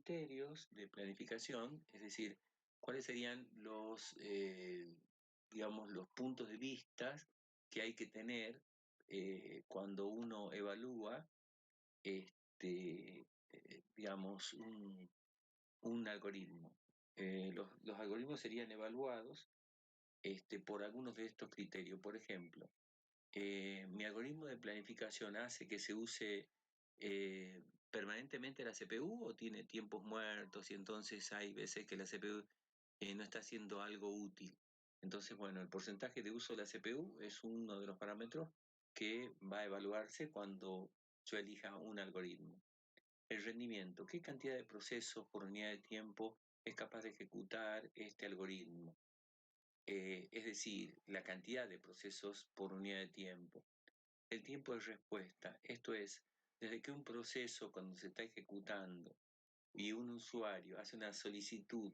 criterios de planificación, es decir, cuáles serían digamos, los puntos de vista que hay que tener cuando uno evalúa, digamos, un algoritmo. Los algoritmos serían evaluados por algunos de estos criterios. Por ejemplo, mi algoritmo de planificación hace que se use permanentemente la CPU o tiene tiempos muertos y entonces hay veces que la CPU no está haciendo algo útil. Entonces, bueno, el porcentaje de uso de la CPU es uno de los parámetros que va a evaluarse cuando yo elija un algoritmo. El rendimiento, ¿qué cantidad de procesos por unidad de tiempo es capaz de ejecutar este algoritmo? Es decir, la cantidad de procesos por unidad de tiempo. El tiempo de respuesta, esto es, desde que un proceso cuando se está ejecutando y un usuario hace una solicitud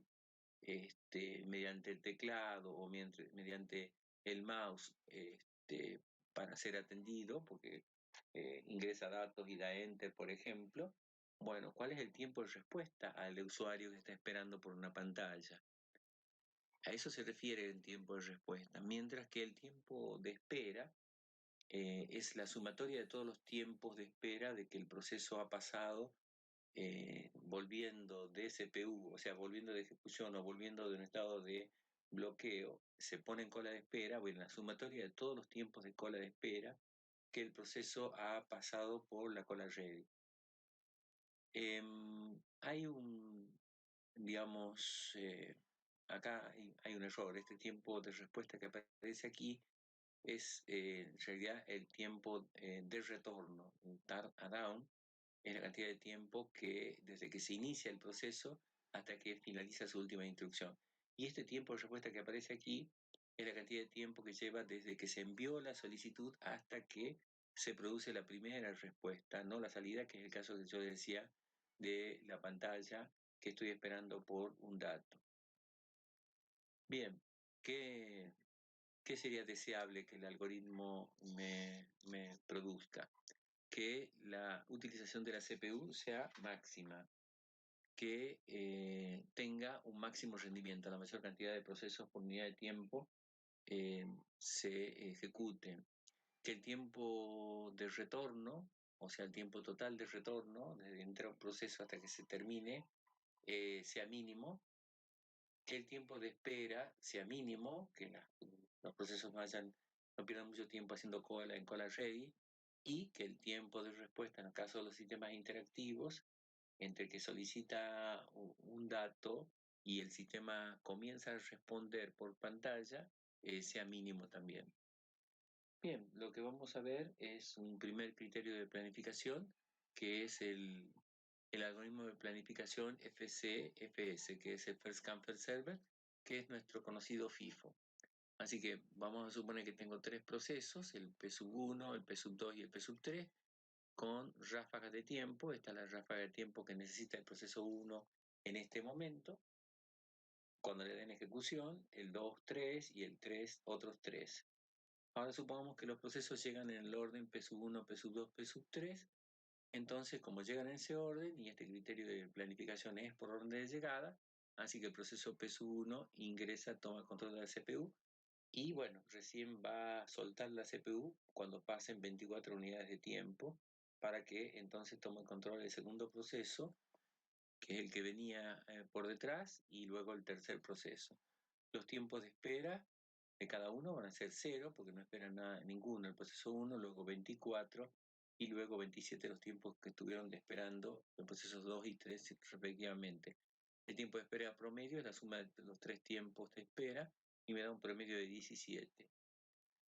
mediante el teclado o mediante el mouse para ser atendido, porque ingresa datos y da enter, por ejemplo, bueno, ¿cuál es el tiempo de respuesta al usuario que está esperando por una pantalla? A eso se refiere el tiempo de respuesta, mientras que el tiempo de espera es la sumatoria de todos los tiempos de espera de que el proceso ha pasado volviendo de CPU, o sea, volviendo de ejecución o volviendo de un estado de bloqueo, se pone en cola de espera, bueno, la sumatoria de todos los tiempos de cola de espera que el proceso ha pasado por la cola ready. Hay digamos, acá hay un error, este tiempo de respuesta que aparece aquí es en realidad el tiempo de retorno, turn around, es la cantidad de tiempo que desde que se inicia el proceso hasta que finaliza su última instrucción. Y este tiempo de respuesta que aparece aquí es la cantidad de tiempo que lleva desde que se envió la solicitud hasta que se produce la primera respuesta, no la salida, que es el caso que yo decía de la pantalla que estoy esperando por un dato. Bien, ¿qué sería deseable que el algoritmo me produzca? Que la utilización de la CPU sea máxima, que tenga un máximo rendimiento, la mayor cantidad de procesos por unidad de tiempo se ejecuten, que el tiempo de retorno, o sea, el tiempo total de retorno, desde entrar un proceso hasta que se termine, sea mínimo, que el tiempo de espera sea mínimo, que los procesos no pierdan mucho tiempo haciendo cola en cola ready, y que el tiempo de respuesta en el caso de los sistemas interactivos, entre que solicita un dato y el sistema comienza a responder por pantalla, sea mínimo también. Bien, lo que vamos a ver es un primer criterio de planificación, que es el algoritmo de planificación FCFS, que es el First Come First Server, que es nuestro conocido FIFO. Así que vamos a suponer que tengo tres procesos, el P1, el P2 y el P3, con ráfagas de tiempo. Esta es la ráfaga de tiempo que necesita el proceso 1 en este momento. Cuando le den ejecución, el 2, 3 y el 3, otros 3. Ahora supongamos que los procesos llegan en el orden P1, P2, P3. Entonces, como llegan en ese orden, y este criterio de planificación es por orden de llegada, así que el proceso P1 ingresa, toma el control de la CPU, y bueno, recién va a soltar la CPU cuando pasen 24 unidades de tiempo, para que entonces tome el control del segundo proceso, que es el que venía por detrás, y luego el tercer proceso. Los tiempos de espera de cada uno van a ser 0, porque no esperan nada, ninguno, el proceso 1, luego 24, y luego 27 los tiempos que estuvieron esperando los procesos 2 y 3 respectivamente. El tiempo de espera promedio es la suma de los tres tiempos de espera y me da un promedio de 17.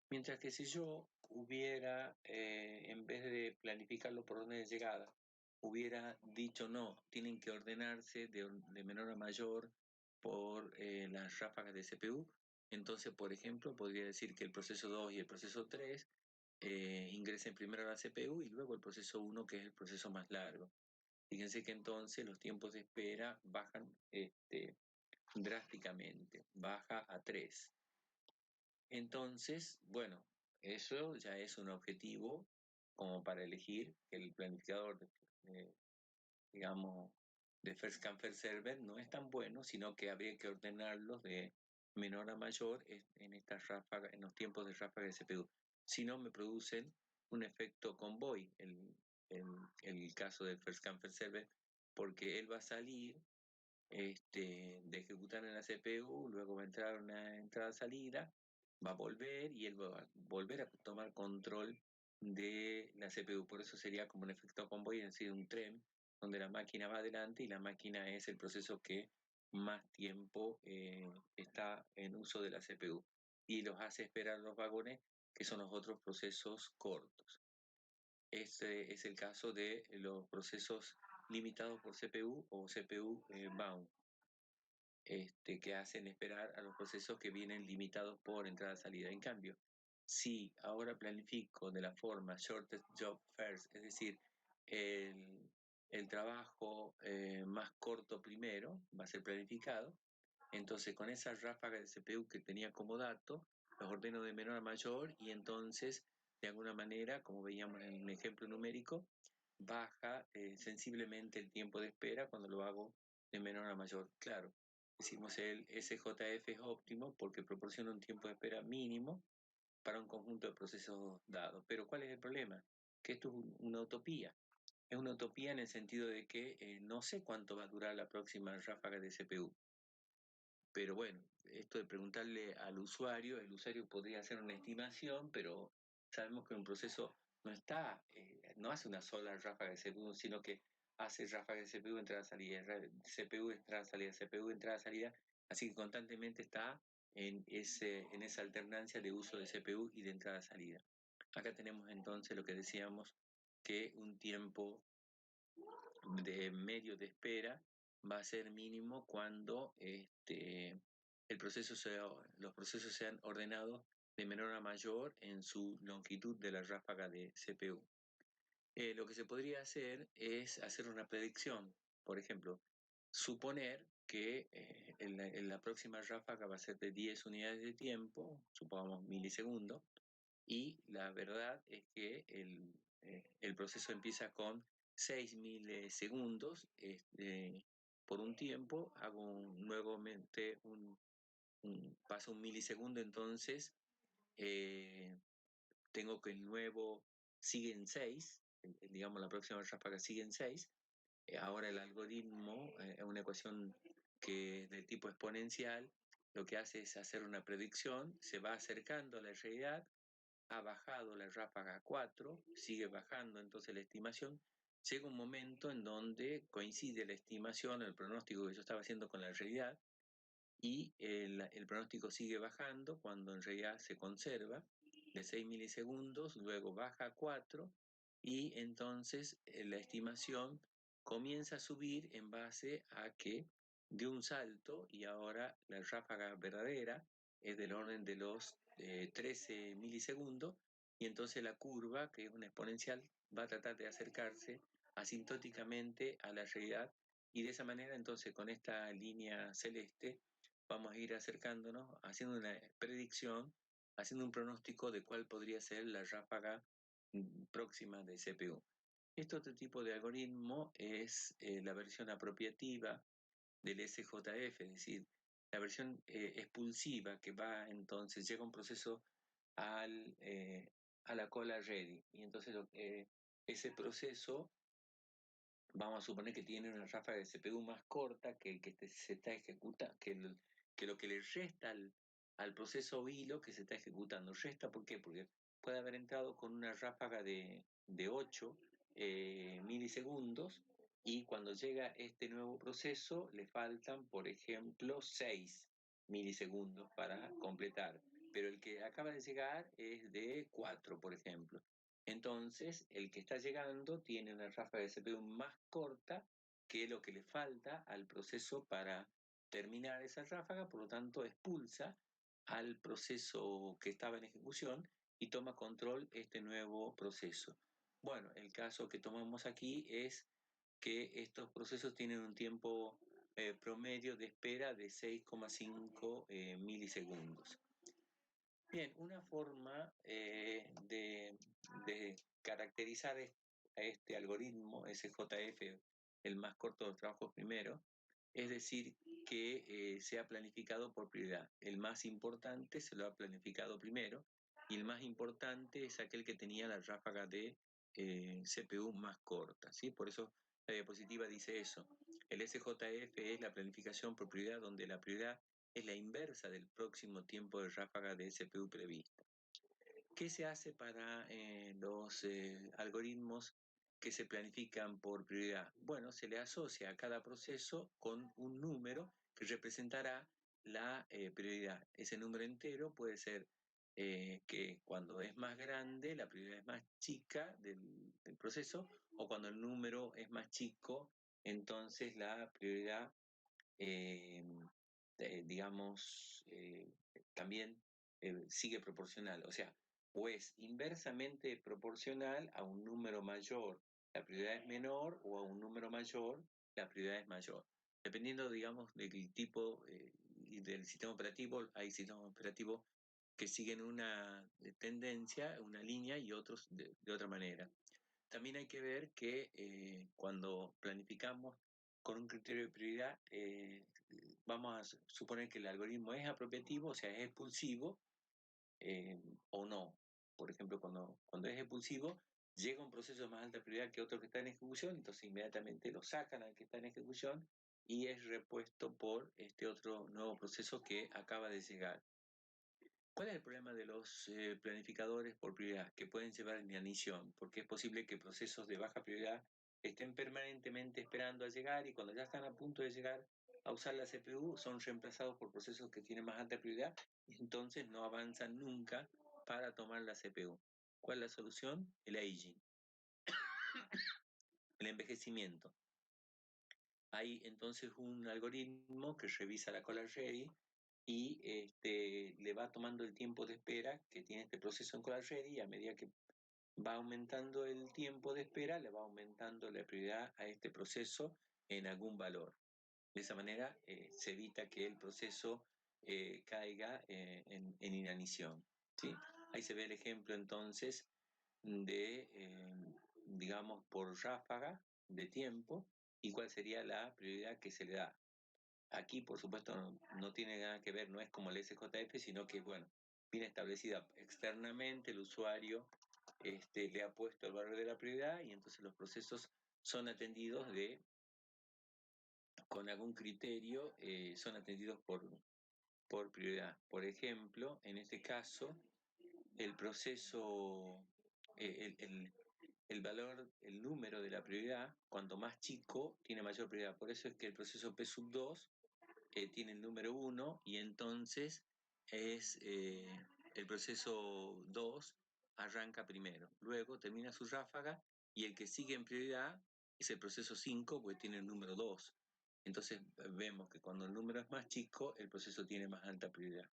Mientras que si yo hubiera, en vez de planificarlo por orden de llegada, hubiera dicho no, tienen que ordenarse de menor a mayor por las ráfagas de CPU, entonces, por ejemplo, podría decir que el proceso 2 y el proceso 3 ingresen primero a la CPU y luego el proceso 1, que es el proceso más largo. Fíjense que entonces los tiempos de espera bajan drásticamente, baja a 3. Entonces, bueno, eso ya es un objetivo como para elegir el planificador, digamos, de first come first server no es tan bueno, sino que habría que ordenarlos de menor a mayor en estas ráfagas, en los tiempos de ráfaga de CPU. Si no, me producen un efecto convoy, el caso del first come first server, porque él va a salir de ejecutar en la CPU, luego va a entrar una entrada-salida, va a volver y él va a volver a tomar control de la CPU. Por eso sería como un efecto convoy, es decir, un tren, donde la máquina va adelante y la máquina es el proceso que más tiempo está en uso de la CPU y los hace esperar los vagones, que son los otros procesos cortos. Este es el caso de los procesos limitados por CPU o CPU bound, que hacen esperar a los procesos que vienen limitados por entrada-salida. En cambio, si ahora planifico de la forma shortest job first, es decir, el trabajo más corto primero va a ser planificado, entonces con esa ráfaga de CPU que tenía como dato, los ordeno de menor a mayor y entonces, de alguna manera, como veíamos en un ejemplo numérico, baja sensiblemente el tiempo de espera cuando lo hago de menor a mayor. Claro, decimos el SJF es óptimo porque proporciona un tiempo de espera mínimo para un conjunto de procesos dados. Pero ¿cuál es el problema? Que esto es una utopía. Es una utopía en el sentido de que no sé cuánto va a durar la próxima ráfaga de CPU. Pero bueno, esto de preguntarle al usuario, el usuario podría hacer una estimación, pero sabemos que un proceso no hace una sola ráfaga de CPU, sino que hace ráfaga de CPU, entrada, salida, CPU, entrada, salida, CPU, entrada, salida, así que constantemente está en esa alternancia de uso de CPU y de entrada, salida. Acá tenemos entonces lo que decíamos, que un tiempo de medio de espera va a ser mínimo cuando los procesos sean ordenados de menor a mayor en su longitud de la ráfaga de CPU. Lo que se podría hacer es hacer una predicción. Por ejemplo, suponer que en la próxima ráfaga va a ser de 10 unidades de tiempo, supongamos milisegundos, y la verdad es que el proceso empieza con 6 milisegundos por un tiempo, hago nuevamente paso un milisegundo, entonces tengo que el nuevo sigue en 6, digamos la próxima ráfaga sigue en 6, ahora el algoritmo es una ecuación que es del tipo exponencial, lo que hace es hacer una predicción, se va acercando a la realidad, ha bajado la ráfaga a 4, sigue bajando entonces la estimación, llega un momento en donde coincide la estimación, el pronóstico que yo estaba haciendo con la realidad, y el pronóstico sigue bajando cuando en realidad se conserva de 6 milisegundos, luego baja a 4 y entonces la estimación comienza a subir en base a que dio un salto y ahora la ráfaga verdadera es del orden de los 13 milisegundos y entonces la curva, que es una exponencial, va a tratar de acercarse asintóticamente a la realidad y de esa manera entonces con esta línea celeste vamos a ir acercándonos, haciendo una predicción, haciendo un pronóstico de cuál podría ser la ráfaga próxima de CPU. Este otro tipo de algoritmo es la versión apropiativa del SJF, es decir, la versión expulsiva que va entonces, llega un proceso a la cola ready y entonces ese proceso vamos a suponer que tiene una ráfaga de CPU más corta que el que se está ejecutando, que lo que le resta al proceso hilo que se está ejecutando. ¿Resta por qué? Porque puede haber entrado con una ráfaga de 8 milisegundos y cuando llega este nuevo proceso le faltan, por ejemplo, 6 milisegundos para completar. Pero el que acaba de llegar es de 4, por ejemplo. Entonces, el que está llegando tiene una ráfaga de CPU más corta que lo que le falta al proceso para terminar esa ráfaga, por lo tanto expulsa al proceso que estaba en ejecución y toma control este nuevo proceso. Bueno, el caso que tomamos aquí es que estos procesos tienen un tiempo promedio de espera de 6,5 milisegundos. Bien, una forma de caracterizar a este algoritmo SJF el más corto de los trabajos primero, es decir, que se ha planificado por prioridad. El más importante se lo ha planificado primero y el más importante es aquel que tenía la ráfaga de CPU más corta, ¿sí? Por eso la diapositiva dice eso. El SJF es la planificación por prioridad, donde la prioridad es la inversa del próximo tiempo de ráfaga de CPU previsto. ¿Qué se hace para los algoritmos que se planifican por prioridad? Bueno, se le asocia a cada proceso con un número que representará la prioridad. Ese número entero puede ser que cuando es más grande, la prioridad es más chica del proceso, o cuando el número es más chico, entonces la prioridad eh, digamos, también sigue proporcional, o sea, o es inversamente proporcional a un número mayor, la prioridad es menor, o a un número mayor, la prioridad es mayor. Dependiendo, digamos, del tipo y del sistema operativo, hay sistemas operativos que siguen una tendencia, una línea, y otros de otra manera. También hay que ver que cuando planificamos con un criterio de prioridad, vamos a suponer que el algoritmo es apropiativo, o sea, es expulsivo o no. Por ejemplo, cuando es expulsivo, llega un proceso de más alta prioridad que otro que está en ejecución, entonces inmediatamente lo sacan al que está en ejecución y es repuesto por este otro nuevo proceso que acaba de llegar. ¿Cuál es el problema de los planificadores por prioridad? Que pueden llevar a inanición, porque es posible que procesos de baja prioridad estén permanentemente esperando a llegar, y cuando ya están a punto de llegar a usar la CPU son reemplazados por procesos que tienen más alta prioridad y entonces no avanzan nunca para tomar la CPU. ¿Cuál es la solución? El aging, el envejecimiento. Hay entonces un algoritmo que revisa la caller ready y le va tomando el tiempo de espera que tiene este proceso en caller ready, y a medida que va aumentando el tiempo de espera, le va aumentando la prioridad a este proceso en algún valor. De esa manera se evita que el proceso caiga en inanición, ¿sí? Ahí se ve el ejemplo entonces de, digamos, por ráfaga de tiempo y cuál sería la prioridad que se le da. Aquí, por supuesto, no tiene nada que ver, no es como el SJF, sino que, bueno, viene establecida externamente, el usuario le ha puesto el valor de la prioridad y entonces los procesos son atendidos con algún criterio, son atendidos por prioridad. Por ejemplo, en este caso, el proceso, el valor, el número de la prioridad, cuanto más chico, tiene mayor prioridad. Por eso es que el proceso P sub 2 tiene el número 1 y entonces es el proceso 2 arranca primero, luego termina su ráfaga y el que sigue en prioridad es el proceso 5 porque tiene el número 2. Entonces vemos que cuando el número es más chico, el proceso tiene más alta prioridad.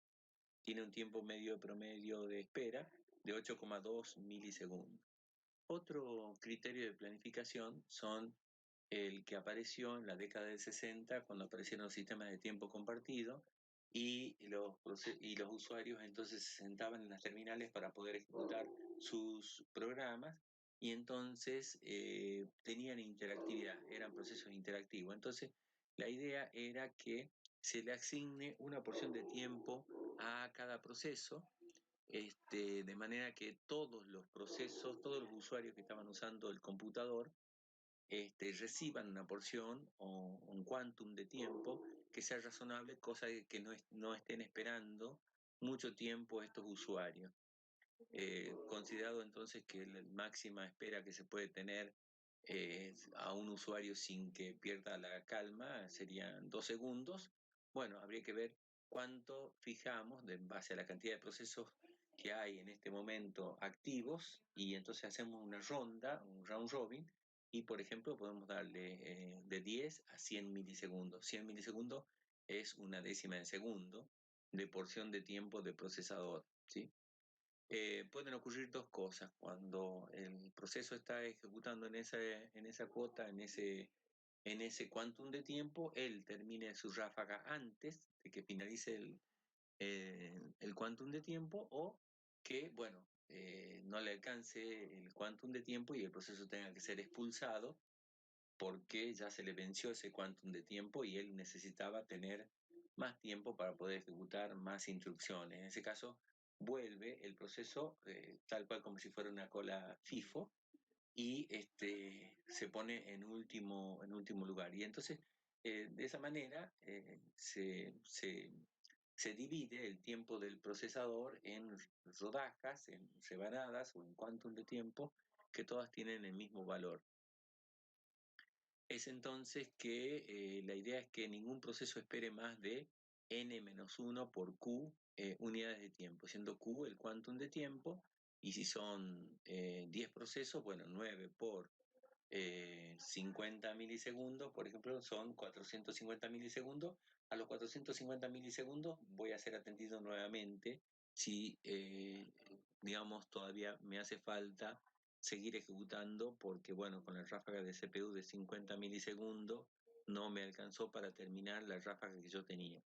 Tiene un tiempo medio promedio de espera de 8,2 milisegundos. Otro criterio de planificación son el que apareció en la década del 60 cuando aparecieron los sistemas de tiempo compartido y los usuarios entonces se sentaban en las terminales para poder ejecutar sus programas y entonces tenían interactividad, eran procesos interactivos. Entonces la idea era que se le asigne una porción de tiempo a cada proceso, de manera que todos los procesos, todos los usuarios que estaban usando el computador, reciban una porción o un quantum de tiempo que sea razonable, cosa de que no estén esperando mucho tiempo estos usuarios. Considerado entonces que la máxima espera que se puede tener a un usuario sin que pierda la calma serían 2 segundos. Bueno, habría que ver cuánto fijamos en base a la cantidad de procesos que hay en este momento activos, y entonces hacemos una ronda, un round robin, y por ejemplo podemos darle de 10 a 100 milisegundos. 100 milisegundos es una décima de segundo de porción de tiempo de procesador, ¿sí? Pueden ocurrir dos cosas. Cuando el proceso está ejecutando en esa cuota, en ese quantum de tiempo, él termine su ráfaga antes de que finalice el quantum de tiempo, o que, bueno, no le alcance el quantum de tiempo y el proceso tenga que ser expulsado porque ya se le venció ese quantum de tiempo y él necesitaba tener más tiempo para poder ejecutar más instrucciones. En ese caso, vuelve el proceso tal cual como si fuera una cola FIFO y se pone en último lugar. Y entonces, de esa manera, se divide el tiempo del procesador en rodajas, en rebanadas o en quantum de tiempo, que todas tienen el mismo valor. Es entonces que la idea es que ningún proceso espere más de n-1 por q unidades de tiempo, siendo q el quantum de tiempo, y si son 10 procesos, bueno, 9 por 50 milisegundos, por ejemplo, son 450 milisegundos. A los 450 milisegundos voy a ser atendido nuevamente si, digamos, todavía me hace falta seguir ejecutando porque, bueno, con la ráfaga de CPU de 50 milisegundos no me alcanzó para terminar la ráfaga que yo tenía.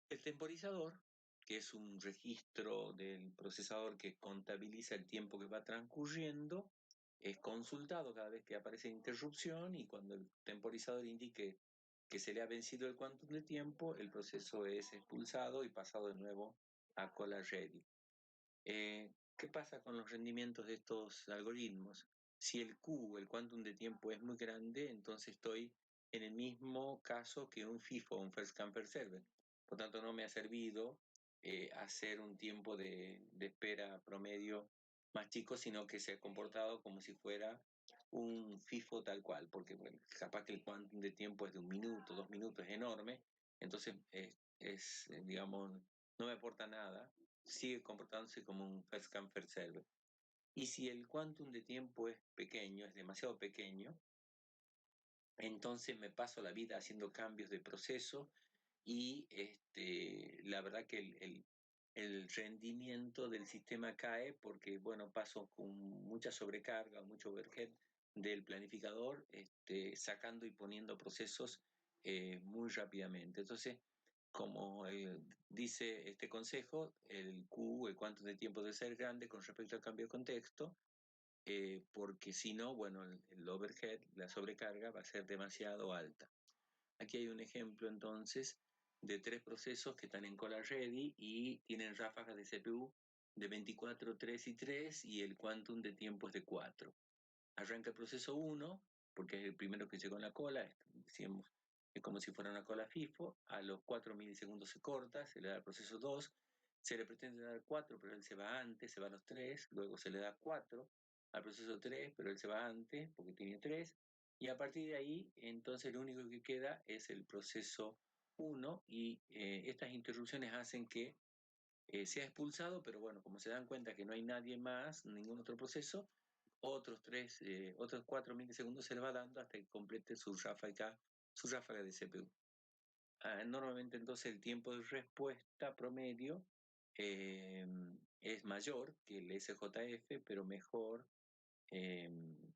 El temporizador, que es un registro del procesador que contabiliza el tiempo que va transcurriendo, es consultado cada vez que aparece interrupción y cuando el temporizador indique que se le ha vencido el quantum de tiempo, el proceso es expulsado y pasado de nuevo a cola ready. ¿Qué pasa con los rendimientos de estos algoritmos? Si el Q, el quantum de tiempo, es muy grande, entonces estoy en el mismo caso que un FIFO, un First Come First Served. Por tanto, no me ha servido hacer un tiempo de espera promedio más chico, sino que se ha comportado como si fuera un FIFO tal cual, porque bueno, capaz que el quantum de tiempo es de 1 minuto, 2 minutos, es enorme, entonces digamos, no me aporta nada, sigue comportándose como un first come first served. Y si el quantum de tiempo es pequeño, es demasiado pequeño, entonces me paso la vida haciendo cambios de proceso y la verdad que el rendimiento del sistema cae porque, bueno, paso con mucha sobrecarga, mucho overhead del planificador, sacando y poniendo procesos muy rápidamente. Entonces, como dice este consejo, el Q, el quantum de tiempo debe ser grande con respecto al cambio de contexto, porque si no, bueno, el overhead, la sobrecarga va a ser demasiado alta. Aquí hay un ejemplo entonces de 3 procesos que están en cola ready y tienen ráfagas de CPU de 24, 3 y 3 y el quantum de tiempo es de 4. Arranca el proceso 1, porque es el primero que llegó en la cola, decíamos, es como si fuera una cola FIFO, a los 4 milisegundos se corta, se le da al proceso 2, se le pretende dar 4, pero él se va antes, se va a los 3, luego se le da 4 al proceso 3, pero él se va antes porque tiene 3, y a partir de ahí, entonces lo único que queda es el proceso 1, y estas interrupciones hacen que sea expulsado, pero bueno, como se dan cuenta que no hay nadie más, ningún otro proceso, otros 4 milisegundos se le va dando hasta que complete su ráfaga de CPU. Normalmente entonces el tiempo de respuesta promedio es mayor que el SJF, pero mejor el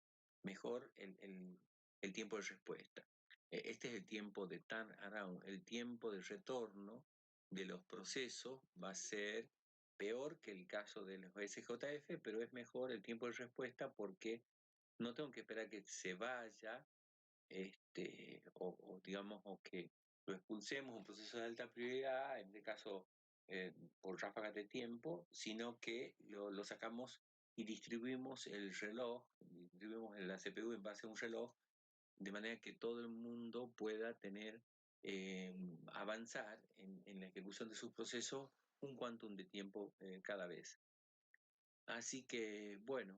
tiempo de respuesta. Este es el tiempo de turnaround, el tiempo de retorno de los procesos va a ser peor que el caso de los SJF, pero es mejor el tiempo de respuesta porque no tengo que esperar que se vaya, digamos, o que lo expulsemos un proceso de alta prioridad, en este caso por ráfagas de tiempo, sino que lo sacamos y distribuimos el reloj, distribuimos la CPU en base a un reloj, de manera que todo el mundo pueda tener, avanzar en la ejecución de sus procesos un quantum de tiempo cada vez. Así que, bueno,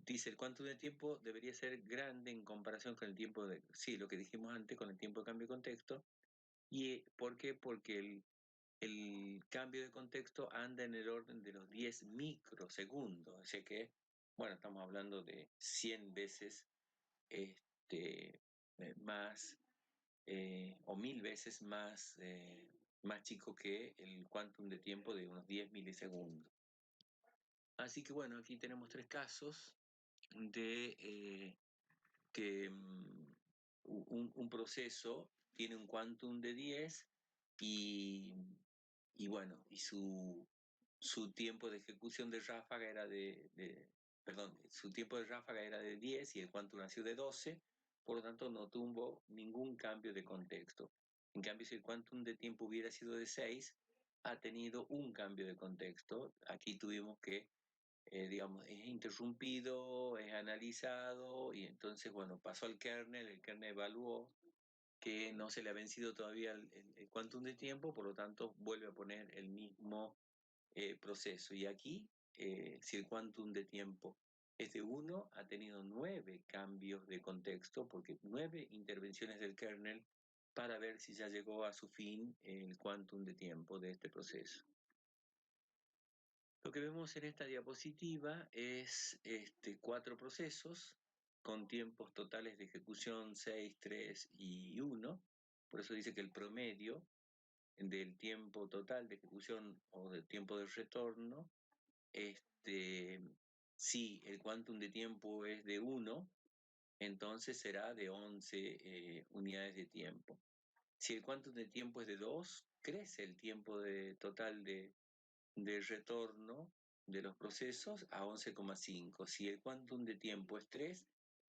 dice el quantum de tiempo debería ser grande en comparación con el tiempo de, sí, lo que dijimos antes, con el tiempo de cambio de contexto. ¿Y por qué? Porque el cambio de contexto anda en el orden de los 10 microsegundos, así que, bueno, estamos hablando de 100 veces más o 1000 veces más chico que el quantum de tiempo de unos 10 milisegundos. Así que bueno, aquí tenemos 3 casos de que un proceso tiene un quantum de 10 y bueno, y su tiempo de ejecución de ráfaga era de perdón, su tiempo de ráfaga era de 10 y el quantum ha sido de 12, por lo tanto no tuvo ningún cambio de contexto. En cambio, si el quantum de tiempo hubiera sido de 6, ha tenido un cambio de contexto. Aquí tuvimos que, digamos, es interrumpido, es analizado y entonces, bueno, pasó al kernel, el kernel evaluó que no se le ha vencido todavía el quantum de tiempo, por lo tanto vuelve a poner el mismo proceso. Y aquí, si el quantum de tiempo es de 1, ha tenido 9 cambios de contexto, porque 9 intervenciones del kernel para ver si ya llegó a su fin el quantum de tiempo de este proceso. Lo que vemos en esta diapositiva es 4 procesos con tiempos totales de ejecución 6, 3 y 1. Por eso dice que el promedio del tiempo total de ejecución o del tiempo de retorno, si el quantum de tiempo es de 1, entonces será de 11 unidades de tiempo. Si el quantum de tiempo es de 2, crece el tiempo total de retorno de los procesos a 11,5. Si el quantum de tiempo es 3,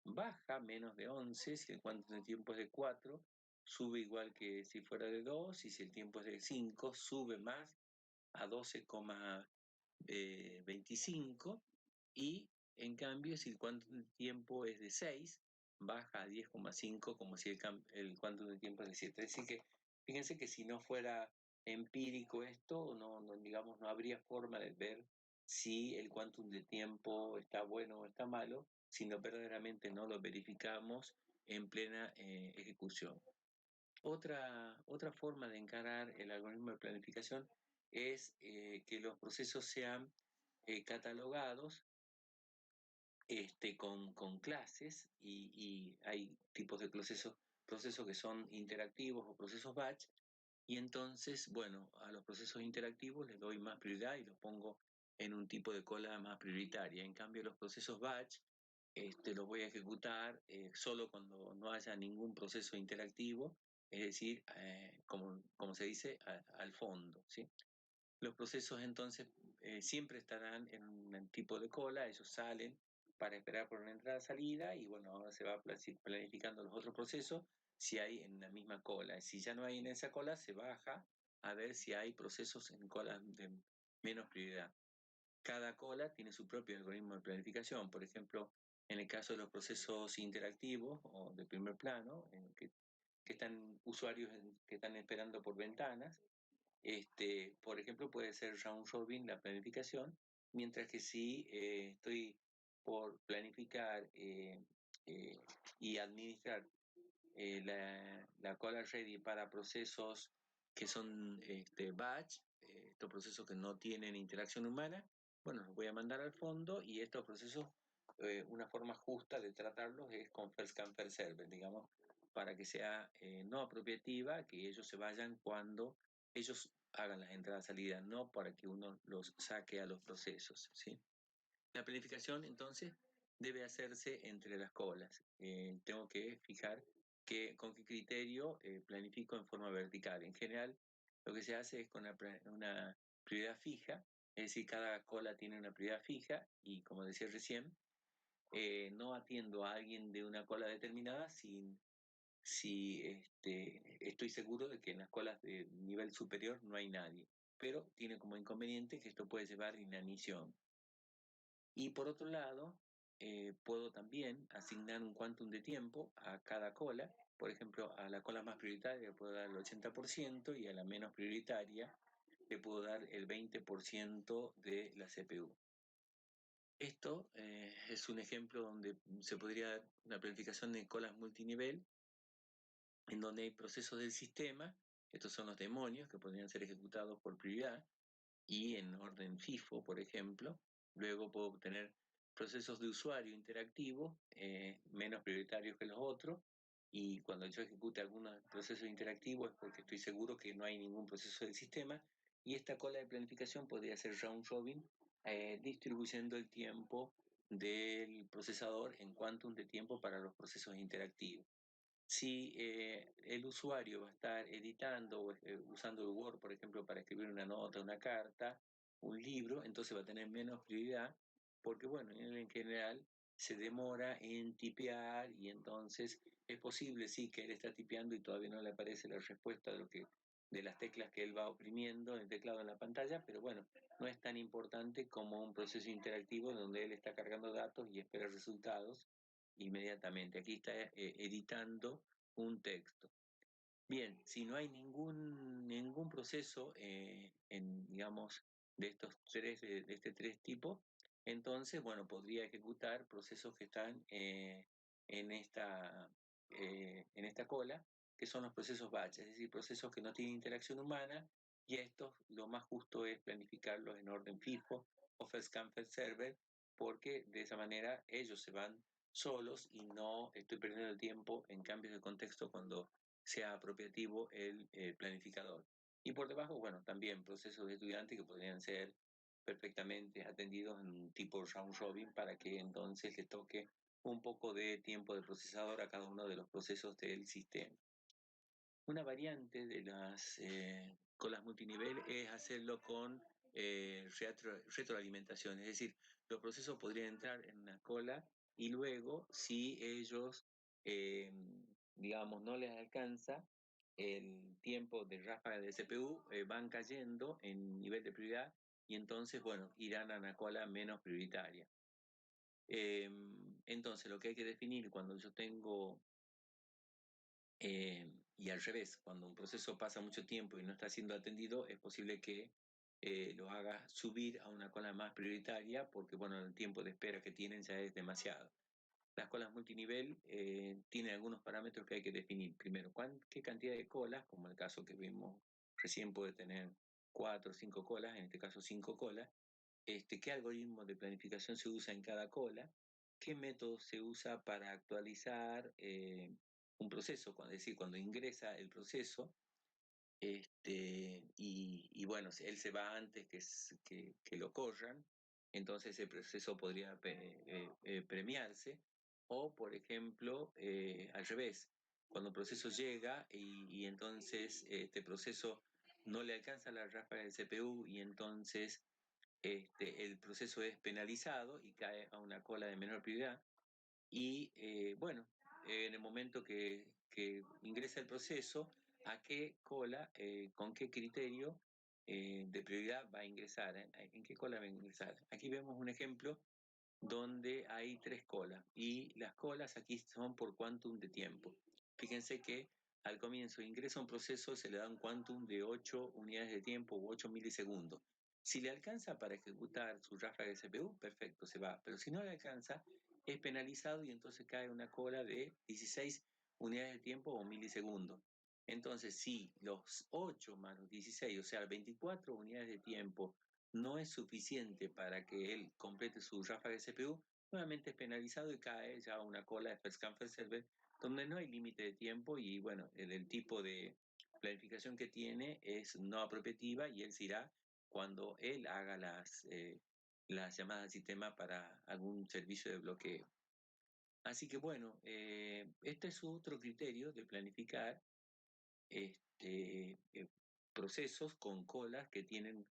baja menos de 11. Si el quantum de tiempo es de 4, sube igual que si fuera de 2. Y si el tiempo es de 5, sube más a 12,25. Y en cambio, si el quantum de tiempo es de 6, baja a 10,5 como si el quantum de tiempo es de 7. Es decir que, fíjense que si no fuera empírico esto, digamos, no habría forma de ver si el quantum de tiempo está bueno o está malo, sino verdaderamente no lo verificamos en plena ejecución. Otra forma de encarar el algoritmo de planificación es que los procesos sean catalogados con clases, y hay tipos de procesos que son interactivos o procesos batch, y entonces, bueno, a los procesos interactivos les doy más prioridad y los pongo en un tipo de cola más prioritaria. En cambio, los procesos batch los voy a ejecutar solo cuando no haya ningún proceso interactivo, es decir, como se dice, al fondo, ¿sí? Los procesos entonces siempre estarán en un tipo de cola, ellos salen para esperar por una entrada-salida y bueno, ahora se va planificando los otros procesos si hay en la misma cola. Si ya no hay en esa cola, se baja a ver si hay procesos en colas de menos prioridad. Cada cola tiene su propio algoritmo de planificación. Por ejemplo, en el caso de los procesos interactivos o de primer plano, que están usuarios que están esperando por ventanas, por ejemplo, puede ser round robin la planificación, mientras que si estoy por planificar y administrar la cola ready para procesos que son batch, estos procesos que no tienen interacción humana, bueno, los voy a mandar al fondo, y estos procesos, una forma justa de tratarlos es con first come first serve, digamos, para que sea no apropiativa, que ellos se vayan cuando ellos hagan las entradas y salidas, no para que uno los saque a los procesos, ¿sí? La planificación, entonces, debe hacerse entre las colas. Tengo que fijar con qué criterio planifico en forma vertical. En general, lo que se hace es con una prioridad fija, es decir, cada cola tiene una prioridad fija y, como decía recién, no atiendo a alguien de una cola determinada si estoy seguro de que en las colas de nivel superior no hay nadie. Pero tiene como inconveniente que esto puede llevar a inanición. Y por otro lado, puedo también asignar un quantum de tiempo a cada cola. Por ejemplo, a la cola más prioritaria le puedo dar el 80% y a la menos prioritaria le puedo dar el 20% de la CPU. Esto es un ejemplo donde se podría dar una planificación de colas multinivel, en donde hay procesos del sistema, estos son los demonios que podrían ser ejecutados por prioridad, y en orden FIFO, por ejemplo. Luego puedo obtener procesos de usuario interactivos menos prioritarios que los otros, y cuando yo ejecute algunos procesos interactivos es porque estoy seguro que no hay ningún proceso del sistema, y esta cola de planificación podría ser round robin, distribuyendo el tiempo del procesador en quantum de tiempo para los procesos interactivos. Si el usuario va a estar editando o usando el Word, por ejemplo, para escribir una nota, una carta, un libro, entonces va a tener menos prioridad porque bueno, en general se demora en tipear y entonces es posible, sí, que él está tipeando y todavía no le aparece la respuesta de las teclas que él va oprimiendo en el teclado en la pantalla, pero bueno, no es tan importante como un proceso interactivo donde él está cargando datos y espera resultados inmediatamente. Aquí está editando un texto. Bien, si no hay ningún proceso digamos, de este tres tipos, entonces, bueno, podría ejecutar procesos que están en en esta cola, que son los procesos batch, es decir, procesos que no tienen interacción humana, y estos lo más justo es planificarlos en orden FIFO o first come first server, porque de esa manera ellos se van solos y no estoy perdiendo el tiempo en cambios de contexto cuando sea apropiativo el planificador. Y por debajo, bueno, también procesos de estudiantes que podrían ser perfectamente atendidos en un tipo round robin para que entonces le toque un poco de tiempo de procesador a cada uno de los procesos del sistema. Una variante de las colas multinivel es hacerlo con retroalimentación, es decir, los procesos podrían entrar en una cola y luego, si ellos, eh, digamos, no les alcanza el tiempo de ráfaga de CPU, van cayendo en nivel de prioridad y entonces, bueno, irán a una cola menos prioritaria. Entonces, lo que hay que definir cuando yo tengo y al revés, cuando un proceso pasa mucho tiempo y no está siendo atendido, es posible que lo haga subir a una cola más prioritaria porque, bueno, el tiempo de espera que tienen ya es demasiado. Las colas multinivel tienen algunos parámetros que hay que definir. Primero, qué cantidad de colas, como el caso que vimos recién puede tener 4 o 5 colas, en este caso 5 colas, qué algoritmo de planificación se usa en cada cola, qué método se usa para actualizar un proceso, es decir, cuando ingresa el proceso, y bueno, si él se va antes que lo corran, entonces el proceso podría premiarse, o por ejemplo, al revés, cuando el proceso llega y entonces este proceso no le alcanza la ráfaga del CPU y entonces el proceso es penalizado y cae a una cola de menor prioridad. Y bueno, en el momento que ingresa el proceso, ¿a qué cola, con qué criterio de prioridad va a ingresar? ¿En qué cola va a ingresar? Aquí vemos un ejemplo donde hay tres colas y las colas aquí son por quantum de tiempo. Fíjense que al comienzo ingresa un proceso, se le da un quantum de 8 unidades de tiempo u 8 milisegundos. Si le alcanza para ejecutar su ráfaga de CPU, perfecto, se va. Pero si no le alcanza, es penalizado y entonces cae una cola de 16 unidades de tiempo o milisegundos. Entonces, si los 8 más los 16, o sea, 24 unidades de tiempo no es suficiente para que él complete su ráfaga de CPU, nuevamente es penalizado y cae ya a una cola de first come first server donde no hay límite de tiempo y bueno, el tipo de planificación que tiene es no apropiativa y él se irá cuando él haga las llamadas al sistema para algún servicio de bloqueo. Así que bueno, este es otro criterio de planificar procesos con colas que tienen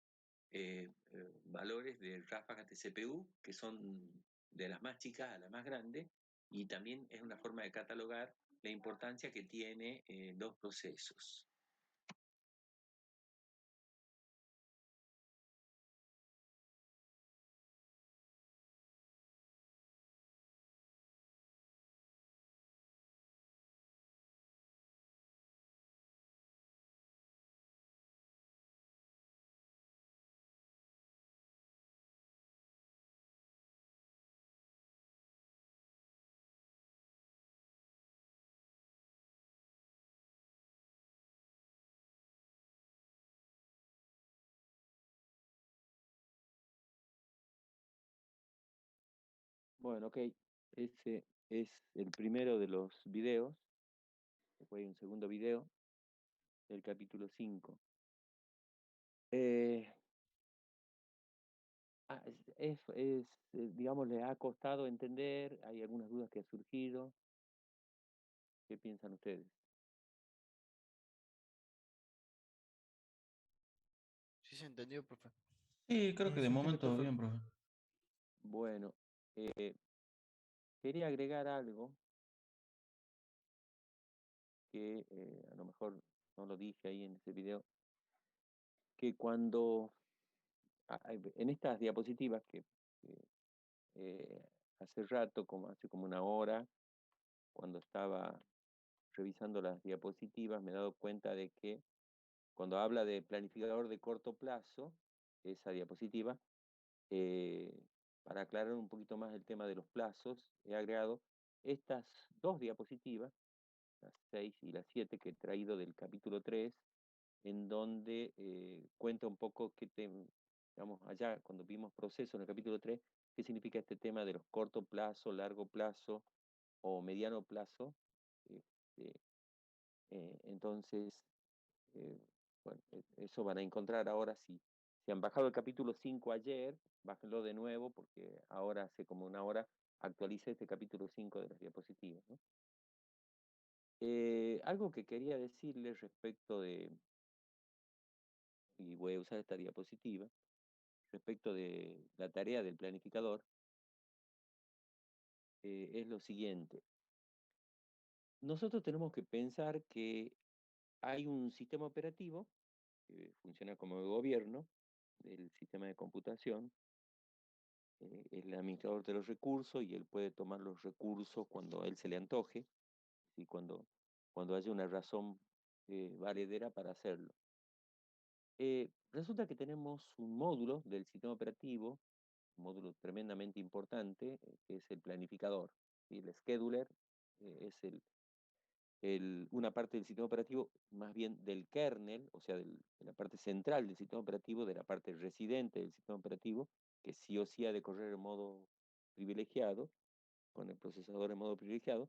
valores de ráfagas de CPU que son de las más chicas a las más grandes y también es una forma de catalogar la importancia que tiene los procesos. Bueno, ok, ese es el primero de los videos. Después hay un segundo video del capítulo 5. Eh, digamos, les ha costado entender, hay algunas dudas que han surgido. ¿Qué piensan ustedes? Sí se entendió, profe. Sí, creo que de Sí, momento profe. bien, profe. Bueno, quería agregar algo que a lo mejor no lo dije ahí en ese video, que cuando en estas diapositivas que, hace rato, como hace como una hora, cuando estaba revisando las diapositivas, me he dado cuenta de que cuando habla de planificador de corto plazo, esa diapositiva, eh, para aclarar un poquito más el tema de los plazos, he agregado estas dos diapositivas, las 6 y las 7 que he traído del capítulo 3, en donde cuenta un poco digamos, allá cuando vimos proceso en el capítulo 3, qué significa este tema de los corto plazo, largo plazo o mediano plazo. Este, entonces, eh, bueno, eso van a encontrar ahora si han bajado el capítulo 5 ayer, bájenlo de nuevo porque ahora hace como una hora actualicé este capítulo 5 de las diapositivas, ¿no? Algo que quería decirles respecto y voy a usar esta diapositiva, respecto de la tarea del planificador, es lo siguiente. Nosotros tenemos que pensar que hay un sistema operativo que funciona como el gobierno del sistema de computación, es el administrador de los recursos y él puede tomar los recursos cuando a él se le antoje y cuando haya una razón valedera para hacerlo. Resulta que tenemos un módulo del sistema operativo, un módulo tremendamente importante, que es el planificador. ¿Sí? El scheduler es una parte del sistema operativo, más bien del kernel, o sea, de la parte central del sistema operativo, de la parte residente del sistema operativo, que sí o sí ha de correr en modo privilegiado, con el procesador en modo privilegiado.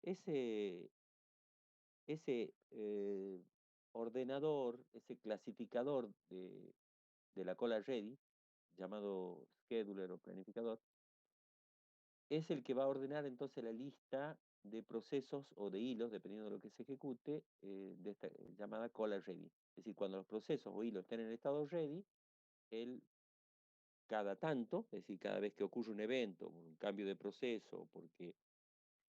Ese, ese ordenador, ese clasificador de la cola ready, llamado scheduler o planificador, es el que va a ordenar entonces la lista de procesos o de hilos, dependiendo de lo que se ejecute, de esta llamada cola ready. Es decir, cuando los procesos o hilos estén en el estado ready, él cada tanto, es decir, cada vez que ocurre un evento, un cambio de proceso, porque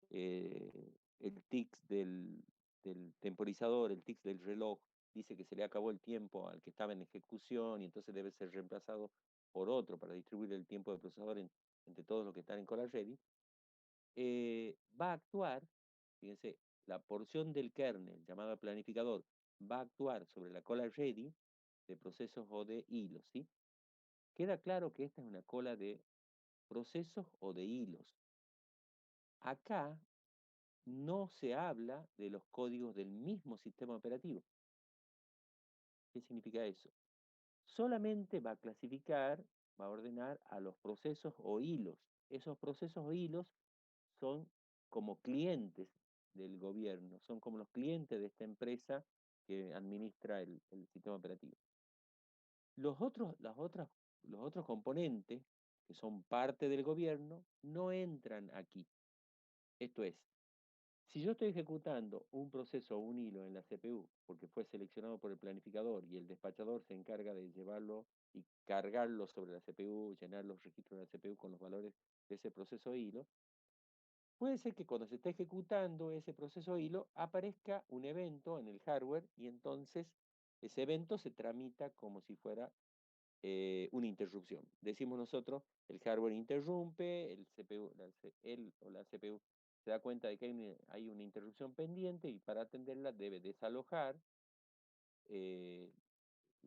eh, el tics del temporizador, el tics del reloj, dice que se le acabó el tiempo al que estaba en ejecución y entonces debe ser reemplazado por otro para distribuir el tiempo del procesador entre todos los que están en cola ready, va a actuar, fíjense, la porción del kernel llamada planificador va a actuar sobre la cola ready de procesos o de hilos, ¿sí? Queda claro que esta es una cola de procesos o de hilos. Acá no se habla de los códigos del mismo sistema operativo. ¿Qué significa eso? Solamente va a clasificar, va a ordenar a los procesos o hilos. Esos procesos o hilos son como clientes del gobierno, son como los clientes de esta empresa que administra el sistema operativo. Los otros componentes, que son parte del gobierno, no entran aquí. Esto es, si yo estoy ejecutando un proceso o un hilo en la CPU porque fue seleccionado por el planificador y el despachador se encarga de llevarlo y cargarlo sobre la CPU, llenar los registros de la CPU con los valores de ese proceso o hilo, puede ser que cuando se está ejecutando ese proceso o hilo aparezca un evento en el hardware y entonces ese evento se tramita como si fuera una interrupción. Decimos nosotros, el hardware interrumpe, el CPU, él o la CPU se da cuenta de que hay una interrupción pendiente y para atenderla debe desalojar eh,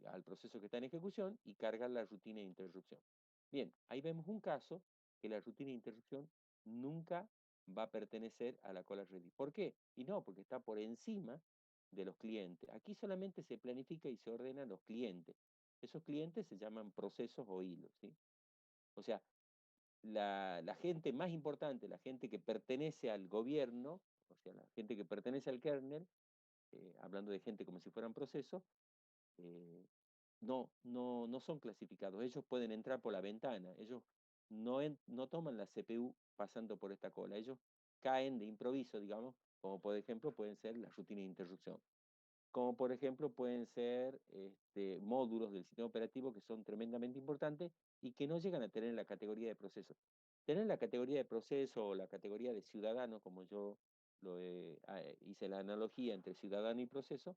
al proceso que está en ejecución y cargar la rutina de interrupción. Bien, ahí vemos un caso que la rutina de interrupción nunca va a pertenecer a la cola ready. ¿Por qué? Y no, porque está por encima de los clientes. Aquí solamente se planifica y se ordenan los clientes. Esos clientes se llaman procesos o hilos, ¿sí? O sea, la gente más importante, la gente que pertenece al gobierno, o sea, la gente que pertenece al kernel, hablando de gente como si fueran procesos, eh, no son clasificados. Ellos pueden entrar por la ventana. Ellos no toman la CPU pasando por esta cola. Ellos caen de improviso, digamos, como por ejemplo pueden ser las rutinas de interrupción. como por ejemplo pueden ser módulos del sistema operativo que son tremendamente importantes y que no llegan a tener la categoría de proceso. Tener la categoría de proceso o la categoría de ciudadano, como yo hice la analogía entre ciudadano y proceso,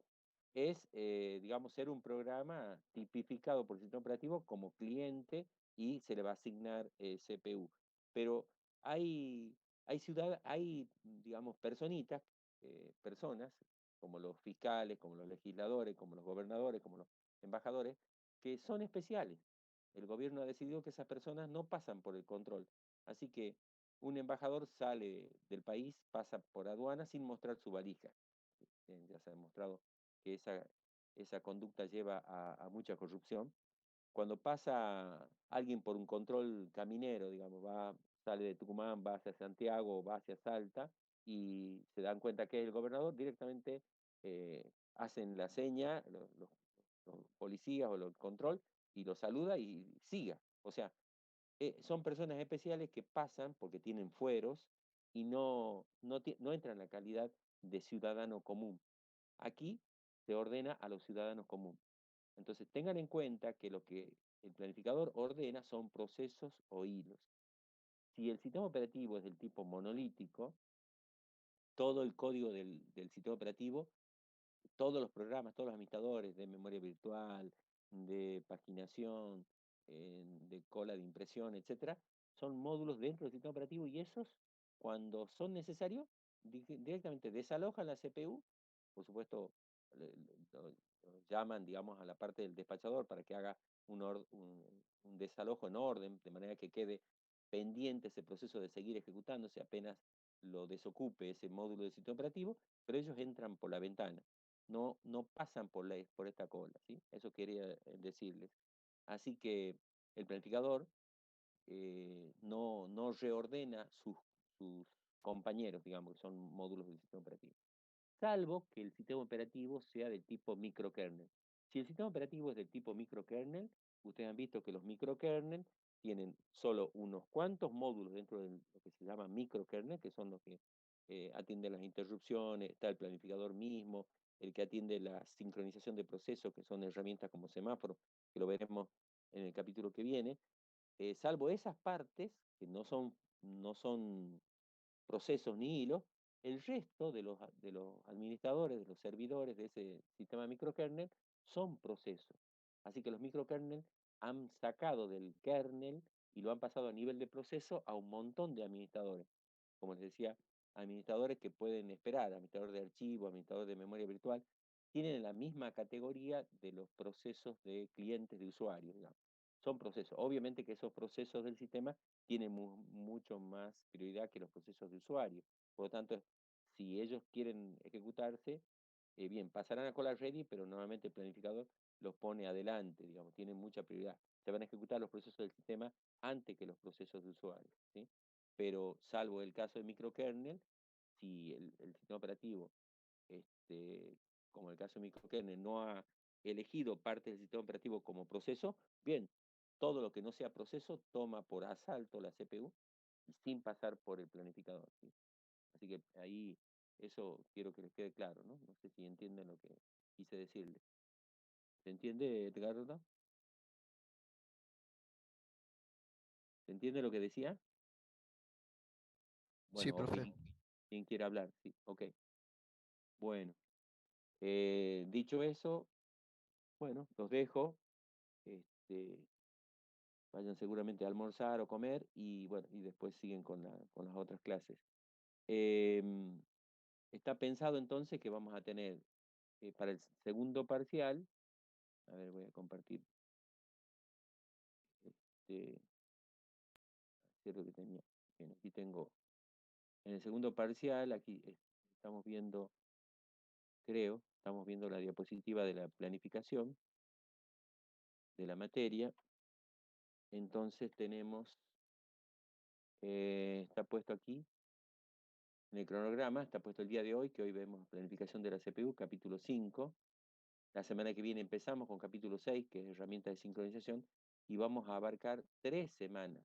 es, digamos, ser un programa tipificado por el sistema operativo como cliente y se le va a asignar CPU. Pero hay, digamos, personas, como los fiscales, como los legisladores, como los gobernadores, como los embajadores, que son especiales. El gobierno ha decidido que esas personas no pasan por el control. Así que un embajador sale del país, pasa por aduana sin mostrar su valija. Ya se ha demostrado que esa conducta lleva a mucha corrupción. Cuando pasa alguien por un control caminero, digamos, sale de Tucumán, va hacia Santiago, va hacia Salta, y se dan cuenta que es el gobernador, directamente hacen la seña, los policías o el control, y lo saluda y siga. O sea, son personas especiales que pasan porque tienen fueros y no entran en la calidad de ciudadano común. Aquí se ordena a los ciudadanos comunes. Entonces, tengan en cuenta que lo que el planificador ordena son procesos o hilos. Si el sistema operativo es del tipo monolítico, todo el código del sistema operativo, todos los programas, todos los administradores de memoria virtual, de paginación, de cola de impresión, etcétera, son módulos dentro del sistema operativo y esos, cuando son necesarios, directamente desalojan la CPU. Por supuesto, lo llaman, digamos, a la parte del despachador para que haga un desalojo en orden, de manera que quede pendiente ese proceso de seguir ejecutándose apenas lo desocupe ese módulo del sistema operativo, pero ellos entran por la ventana, no pasan por esta cola, ¿sí? Eso quería decirles. Así que el planificador no reordena sus compañeros, digamos, que son módulos del sistema operativo, salvo que el sistema operativo sea del tipo microkernel. Si el sistema operativo es del tipo microkernel, ustedes han visto que los microkernel tienen solo unos cuantos módulos dentro de lo que se llama microkernel, que son los que atienden las interrupciones, está el planificador mismo, el que atiende la sincronización de procesos, que son herramientas como semáforo, que lo veremos en el capítulo que viene. Salvo esas partes, que no son procesos ni hilos, el resto de los administradores, de los servidores de ese sistema microkernel son procesos. Así que los microkernel han sacado del kernel y lo han pasado a nivel de proceso a un montón de administradores. Como les decía, administradores que pueden esperar, administrador de archivo, administrador de memoria virtual, tienen la misma categoría de los procesos de clientes de usuarios, digamos. Son procesos. Obviamente que esos procesos del sistema tienen mucho más prioridad que los procesos de usuario. Por lo tanto, si ellos quieren ejecutarse, bien, pasarán a cola ready, pero normalmente el planificador los pone adelante, digamos, tienen mucha prioridad. Se van a ejecutar los procesos del sistema antes que los procesos de usuario, ¿sí? Pero salvo el caso de microkernel, si el sistema operativo, este, como el caso de microkernel, no ha elegido parte del sistema operativo como proceso, bien, todo lo que no sea proceso toma por asalto la CPU y sin pasar por el planificador, ¿sí? Así que ahí eso quiero que les quede claro, ¿no? No sé si entienden lo que quise decirles. ¿Se entiende, Edgardo? ¿Se entiende lo que decía? Sí, Bueno, ok. profe. ¿Quién quiere hablar? Sí, ok. Bueno, dicho eso, bueno, los dejo. Este, vayan seguramente a almorzar o comer y bueno, y después siguen con las otras clases. Em, Está pensado entonces que vamos a tener para el segundo parcial, a ver, voy a compartir, este, qué es lo que tenía. Bien, aquí tengo, en el segundo parcial, aquí estamos viendo, estamos viendo la diapositiva de la planificación de la materia. Entonces tenemos, está puesto aquí, en el cronograma, está puesto el día de hoy, que hoy vemos planificación de la CPU, capítulo 5. La semana que viene empezamos con capítulo 6, que es herramienta de sincronización, y vamos a abarcar 3 semanas.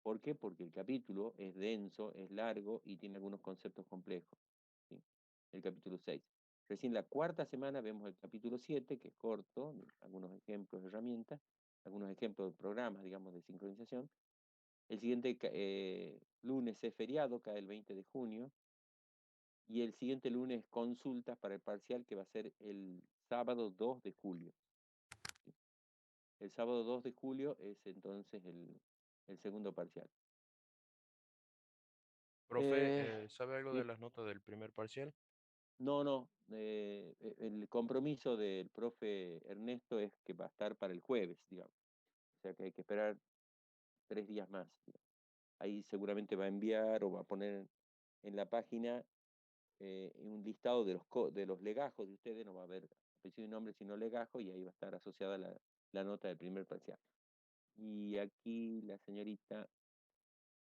¿Por qué? Porque el capítulo es denso, es largo y tiene algunos conceptos complejos, ¿sí? El capítulo 6. Recién la cuarta semana vemos el capítulo 7, que es corto, algunos ejemplos de herramientas, algunos ejemplos de programas, digamos, de sincronización. El siguiente lunes es feriado, cae el 20 de junio, y el siguiente lunes consultas para el parcial, que va a ser el sábado 2 de julio. El sábado 2 de julio es entonces el segundo parcial. Profe, ¿sabe algo de Sí. las notas del primer parcial? No, el compromiso del profe Ernesto es que va a estar para el jueves, digamos. O sea que hay que esperar 3 días más, digamos. Ahí seguramente va a enviar o va a poner en la página un listado de los legajos de ustedes, no va a haber apellido y nombre, sino legajo, y ahí va a estar asociada la nota del primer parcial. Y aquí la señorita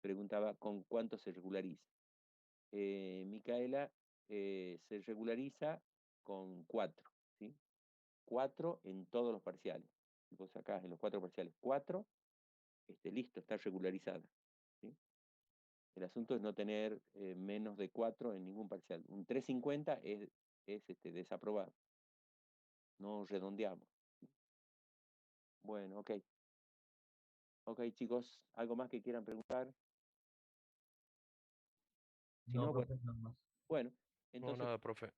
preguntaba con cuánto se regulariza. Micaela, se regulariza con 4, ¿sí? 4 en todos los parciales. Si vos sacás en los 4 parciales 4, listo, está regularizada, ¿sí? El asunto es no tener menos de 4 en ningún parcial. Un 350 es desaprobado. No redondeamos. Bueno, ok. Ok, chicos, ¿algo más que quieran preguntar? Si No, no, bueno, profe, nada más. bueno, No, entonces nada, profe.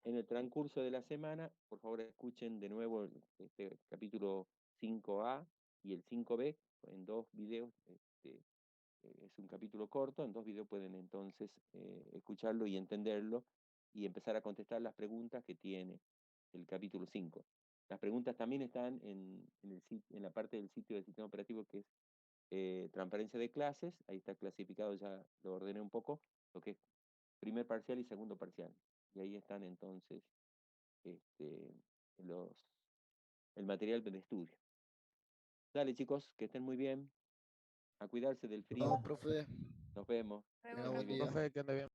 en el transcurso de la semana, por favor escuchen de nuevo este capítulo 5A y el 5B en 2 videos. Es un capítulo corto, en 2 videos pueden entonces escucharlo y entenderlo y empezar a contestar las preguntas que tiene el capítulo 5. Las preguntas también están en la parte del sitio del sistema operativo, que es transparencia de clases. Ahí está clasificado, ya lo ordené un poco, lo que es primer parcial y segundo parcial. Y ahí están entonces los, el material de estudio. Dale, chicos, que estén muy bien. A cuidarse del frío. No, profe, Nos vemos. tenga buen día. Profe, que ande bien.